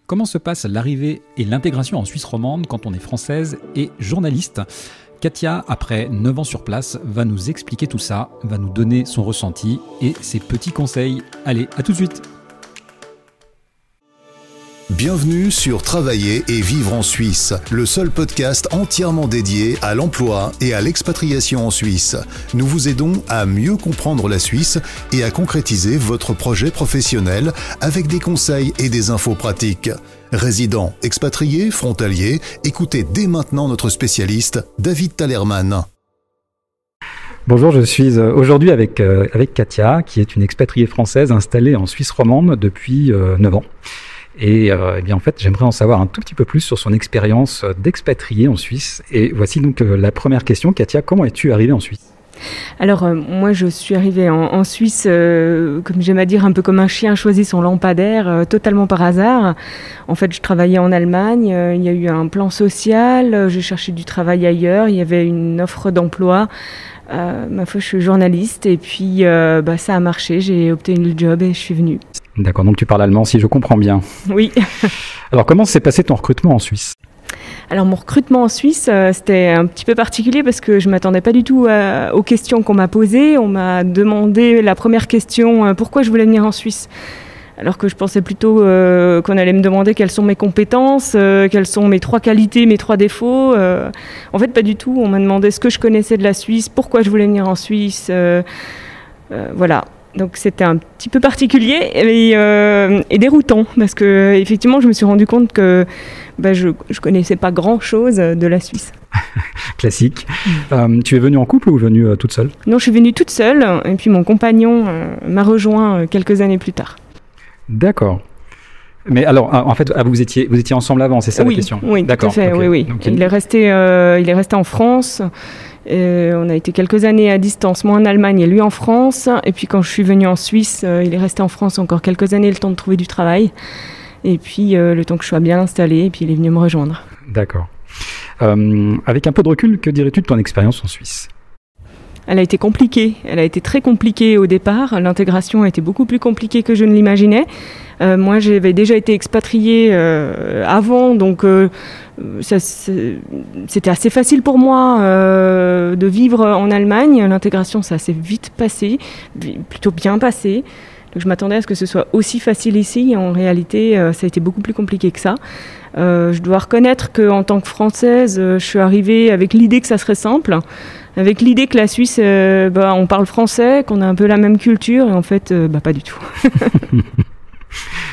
Comment se passe l'arrivée et l'intégration en Suisse romande quand on est française et journaliste ? Katia, après 9 ans sur place, va nous expliquer tout ça, va nous donner son ressenti et ses petits conseils. Allez, à tout de suite. Bienvenue sur Travailler et vivre en Suisse, le seul podcast entièrement dédié à l'emploi et à l'expatriation en Suisse. Nous vous aidons à mieux comprendre la Suisse et à concrétiser votre projet professionnel avec des conseils et des infos pratiques. Résidents, expatriés, frontaliers, écoutez dès maintenant notre spécialiste, David Talerman. Bonjour, je suis aujourd'hui avec Katia, qui est une expatriée française installée en Suisse romande depuis 9 ans. Et bien en fait, j'aimerais en savoir un tout petit peu plus sur son expérience d'expatriée en Suisse. Et voici donc la première question. Katia, comment es-tu arrivée en Suisse ? Alors moi je suis arrivée en Suisse, comme j'aime à dire, un peu comme un chien choisit son lampadaire, totalement par hasard. En fait je travaillais en Allemagne, il y a eu un plan social, j'ai cherché du travail ailleurs, il y avait une offre d'emploi. Ma foi je suis journaliste et puis ça a marché, j'ai obtenu le job et je suis venue. D'accord, donc tu parles allemand si je comprends bien. Oui. Alors comment s'est passé ton recrutement en Suisse ? Alors mon recrutement en Suisse, c'était un petit peu particulier parce que je ne m'attendais pas du tout aux questions qu'on m'a posées. On m'a demandé la première question, pourquoi je voulais venir en Suisse ? Alors que je pensais plutôt qu'on allait me demander quelles sont mes compétences, quelles sont mes 3 qualités, mes 3 défauts. En fait, pas du tout. On m'a demandé ce que je connaissais de la Suisse, pourquoi je voulais venir en Suisse. Voilà. Donc c'était un petit peu particulier et déroutant parce que effectivement je me suis rendu compte que je connaissais pas grand-chose de la Suisse. Classique. Tu es venue en couple ou venue toute seule ? Non, je suis venue toute seule et puis mon compagnon m'a rejoint quelques années plus tard. D'accord. Mais alors, en fait, vous étiez ensemble avant, c'est ça la question ? Oui, d'accord, tout à fait. Okay. Oui. Donc, il est resté en France. On a été quelques années à distance, moi en Allemagne et lui en France. Et puis quand je suis venue en Suisse, il est resté en France encore quelques années, le temps de trouver du travail. Et puis le temps que je sois bien installée, et puis il est venu me rejoindre. D'accord. Avec un peu de recul, que dirais-tu de ton expérience en Suisse ? Elle a été compliquée, elle a été très compliquée au départ. L'intégration a été beaucoup plus compliquée que je ne l'imaginais. Moi, j'avais déjà été expatriée avant, donc c'était assez facile pour moi de vivre en Allemagne. L'intégration, ça s'est vite passé, plutôt bien passé. Donc, je m'attendais à ce que ce soit aussi facile ici. En réalité, ça a été beaucoup plus compliqué que ça. Je dois reconnaître qu'en tant que Française, je suis arrivée avec l'idée que ça serait simple, avec l'idée que la Suisse, on parle français, qu'on a un peu la même culture, et en fait, pas du tout.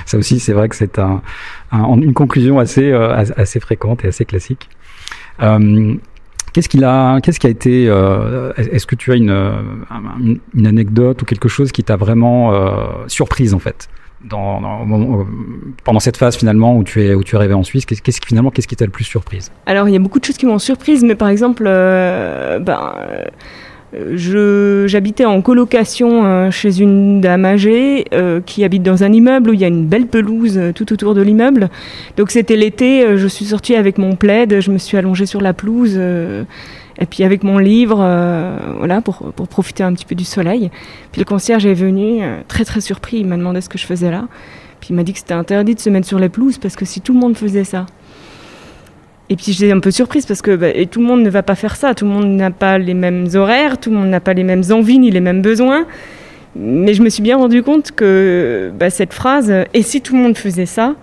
Ça aussi, c'est vrai que c'est une conclusion assez fréquente et assez classique. Qu'est-ce qui a été... est-ce que tu as une anecdote ou quelque chose qui t'a vraiment surprise, en fait, pendant cette phase finalement où tu es arrivé en Suisse, qu'est-ce qui t'a le plus surprise ? Alors il y a beaucoup de choses qui m'ont surprise, mais par exemple, j'habitais en colocation chez une dame âgée qui habite dans un immeuble où il y a une belle pelouse tout autour de l'immeuble. Donc c'était l'été, je suis sortie avec mon plaid, je me suis allongée sur la pelouse. Et puis avec mon livre, pour profiter un petit peu du soleil. Puis le concierge est venu, très très surpris, il m'a demandé ce que je faisais là. Puis il m'a dit que c'était interdit de se mettre sur les pelouses parce que si tout le monde faisait ça. Et puis j'étais un peu surprise parce que tout le monde ne va pas faire ça, tout le monde n'a pas les mêmes horaires, tout le monde n'a pas les mêmes envies ni les mêmes besoins. Mais je me suis bien rendu compte que cette phrase « et si tout le monde faisait ça ?»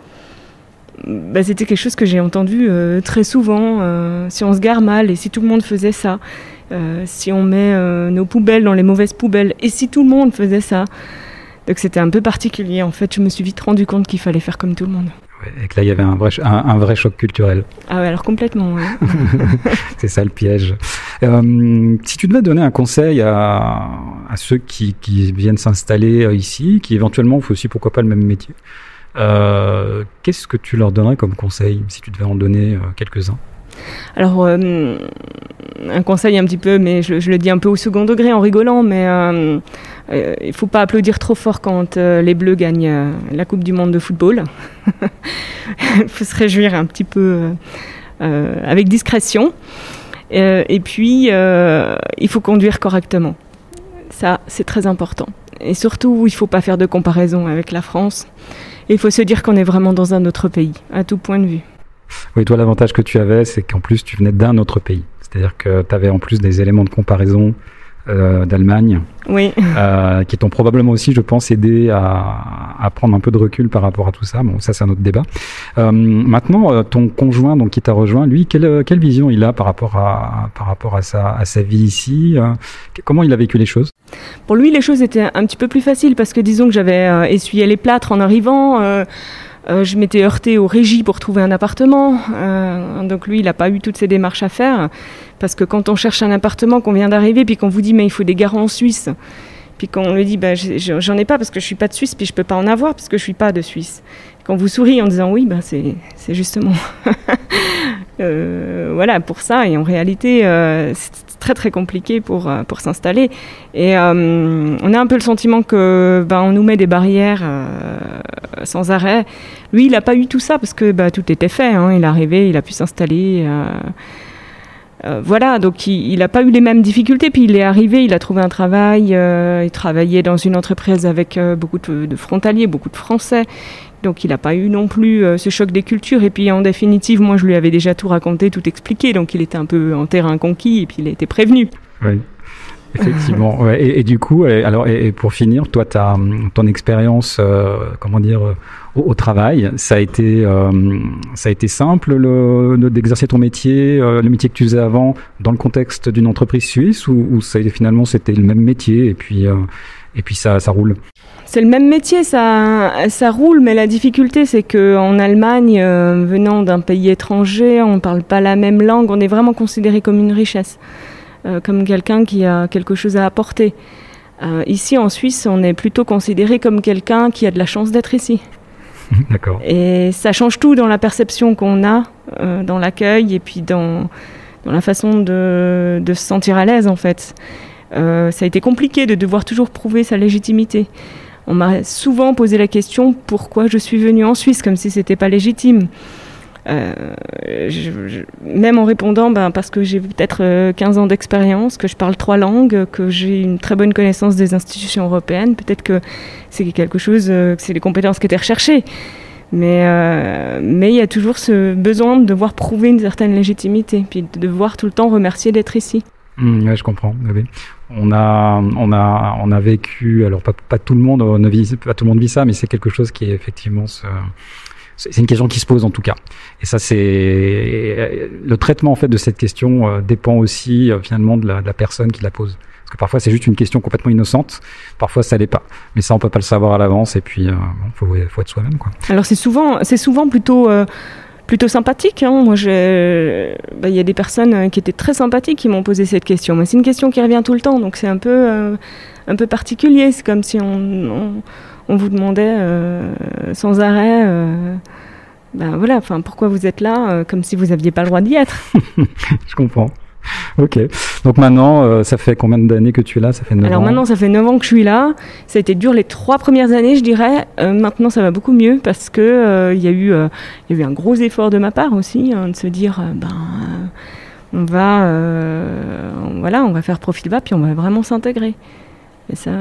c'était quelque chose que j'ai entendu très souvent. Si on se gare mal et si tout le monde faisait ça, si on met nos poubelles dans les mauvaises poubelles et si tout le monde faisait ça. Donc c'était un peu particulier. En fait, je me suis vite rendu compte qu'il fallait faire comme tout le monde. Ouais, et que là, il y avait un vrai choc culturel. Ah ouais, alors complètement, ouais. C'est ça le piège. Si tu devais donner un conseil à ceux qui viennent s'installer ici, qui éventuellement font aussi, pourquoi pas, le même métier, qu'est-ce que tu leur donnerais comme conseil, si tu devais en donner quelques-uns ? Alors, un conseil un petit peu, mais je le dis un peu au second degré en rigolant, mais il ne faut pas applaudir trop fort quand les Bleus gagnent la Coupe du Monde de football. Il faut se réjouir un petit peu avec discrétion. Et puis, il faut conduire correctement. Ça, c'est très important. Et surtout, il ne faut pas faire de comparaison avec la France. Et il faut se dire qu'on est vraiment dans un autre pays, à tout point de vue. Oui, toi, l'avantage que tu avais, c'est qu'en plus, tu venais d'un autre pays. C'est-à-dire que tu avais en plus des éléments de comparaison d'Allemagne, oui. Qui t'ont probablement aussi, je pense, aidé à prendre un peu de recul par rapport à tout ça. Bon, ça, c'est un autre débat. Maintenant, ton conjoint, donc, qui t'a rejoint, lui, quelle vision il a par rapport à sa vie ici comment il a vécu les choses? Pour lui, les choses étaient un petit peu plus faciles parce que disons que j'avais essuyé les plâtres en arrivant. Je m'étais heurtée aux régies pour trouver un appartement. Donc lui, il n'a pas eu toutes ces démarches à faire. Parce que quand on cherche un appartement, qu'on vient d'arriver, puis qu'on vous dit mais il faut des garants en Suisse, puis qu'on lui dit bah, j'en ai pas parce que je suis pas de Suisse, puis je peux pas en avoir parce que je suis pas de Suisse. Quand vous souriez en disant oui, bah, c'est justement voilà pour ça. Et en réalité, c'est très très compliqué pour s'installer. Et on a un peu le sentiment que on nous met des barrières sans arrêt. Lui, il n'a pas eu tout ça parce que tout était fait. Hein. Il est arrivé, il a pu s'installer. Voilà, donc il n'a pas eu les mêmes difficultés. Puis il est arrivé, il a trouvé un travail. Il travaillait dans une entreprise avec beaucoup de frontaliers, beaucoup de Français. Donc il n'a pas eu non plus ce choc des cultures. Et puis en définitive, moi je lui avais déjà tout raconté, tout expliqué. Donc il était un peu en terrain conquis et puis il a été prévenu. Oui. Effectivement, ouais. Et du coup, alors, pour finir, toi, ton expérience, au travail, ça a été simple d'exercer ton métier, le métier que tu faisais avant, dans le contexte d'une entreprise suisse, ou finalement c'était le même métier et puis ça roule. C'est le même métier, ça roule, mais la difficulté, c'est qu'en Allemagne, venant d'un pays étranger, on ne parle pas la même langue, on est vraiment considéré comme une richesse. Comme quelqu'un qui a quelque chose à apporter. Ici, en Suisse, on est plutôt considéré comme quelqu'un qui a de la chance d'être ici. D'accord. Et ça change tout dans la perception qu'on a, dans l'accueil et puis dans la façon de se sentir à l'aise, en fait. Ça a été compliqué de devoir toujours prouver sa légitimité. On m'a souvent posé la question « Pourquoi je suis venue en Suisse ?» comme si ce n'était pas légitime. Même en répondant parce que j'ai peut-être 15 ans d'expérience, que je parle 3 langues, que j'ai une très bonne connaissance des institutions européennes, peut-être que c'est quelque chose, que c'est les compétences qui étaient recherchées, mais il y a toujours ce besoin de devoir prouver une certaine légitimité, puis de devoir tout le temps remercier d'être ici. Ouais, je comprends. Oui. On a vécu, alors pas tout le monde vit ça, mais c'est quelque chose qui est effectivement c'est une question qui se pose en tout cas. Et ça, c'est le traitement en fait de cette question dépend aussi finalement de la personne qui la pose. Parce que parfois c'est juste une question complètement innocente, parfois ça l'est pas. Mais ça on peut pas le savoir à l'avance et puis faut être soi-même quoi. Alors c'est souvent plutôt sympathique. Hein. Moi, y a des personnes qui étaient très sympathiques qui m'ont posé cette question. Mais c'est une question qui revient tout le temps, donc c'est un peu particulier. C'est comme si on vous demandait sans arrêt, voilà, pourquoi vous êtes là, comme si vous n'aviez pas le droit d'y être. Je comprends. Ok. Donc maintenant, ça fait combien d'années que tu es là? Ça fait 9 ans. Alors maintenant, ça fait 9 ans que je suis là. Ça a été dur les 3 premières années, je dirais. Maintenant, ça va beaucoup mieux parce que il y a eu un gros effort de ma part aussi, de se dire, on va faire profil bas, puis on va vraiment s'intégrer. Et ça,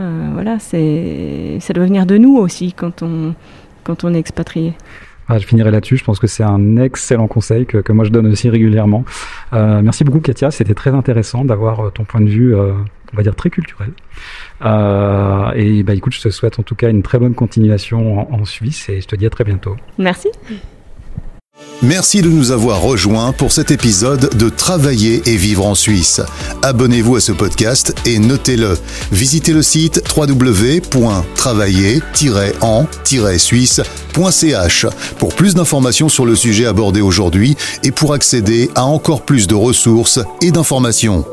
ça doit venir de nous aussi quand on est expatrié. Je finirai là-dessus. Je pense que c'est un excellent conseil que moi je donne aussi régulièrement. Merci beaucoup Katia, c'était très intéressant d'avoir ton point de vue, on va dire très culturel. Et écoute, je te souhaite en tout cas une très bonne continuation en Suisse et je te dis à très bientôt. Merci. Merci de nous avoir rejoints pour cet épisode de Travailler et vivre en Suisse. Abonnez-vous à ce podcast et notez-le. Visitez le site www.travailler-en-suisse.ch pour plus d'informations sur le sujet abordé aujourd'hui et pour accéder à encore plus de ressources et d'informations.